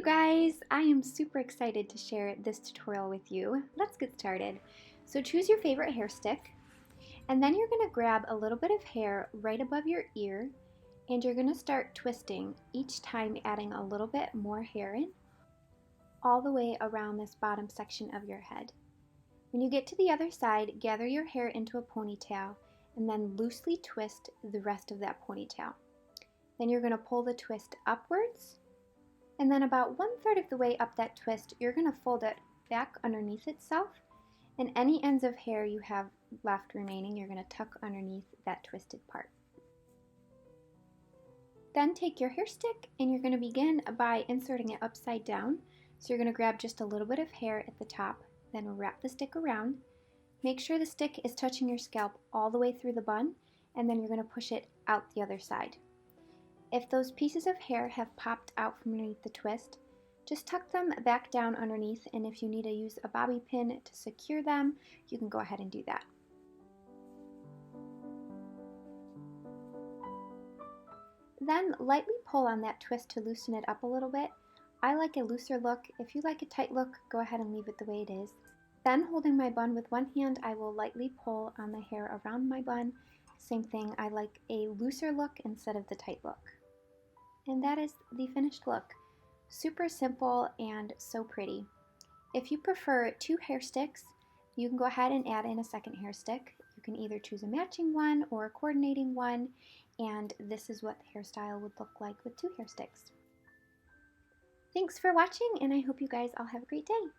you guys! I am super excited to share this tutorial with you. Let's get started. So choose your favorite hair stick, and then you're going to grab a little bit of hair right above your ear, and you're going to start twisting, each time adding a little bit more hair in, all the way around this bottom section of your head. When you get to the other side, gather your hair into a ponytail, and then loosely twist the rest of that ponytail. Then you're going to pull the twist upwards, and then about 1/3 of the way up that twist, you're going to fold it back underneath itself, and any ends of hair you have left remaining, you're going to tuck underneath that twisted part. Then take your hair stick and you're going to begin by inserting it upside down. So you're going to grab just a little bit of hair at the top, then wrap the stick around. Make sure the stick is touching your scalp all the way through the bun, and then you're going to push it out the other side. If those pieces of hair have popped out from underneath the twist, just tuck them back down underneath, and if you need to use a bobby pin to secure them, you can go ahead and do that. Then lightly pull on that twist to loosen it up a little bit. I like a looser look. If you like a tight look, go ahead and leave it the way it is. Then holding my bun with one hand, I will lightly pull on the hair around my bun. Same thing, I like a looser look instead of the tight look. And that is the finished look. Super simple and so pretty. If you prefer 2 hair sticks, you can go ahead and add in a second hair stick. You can either choose a matching one or a coordinating one, and this is what the hairstyle would look like with 2 hair sticks. Thanks for watching, and I hope you guys all have a great day.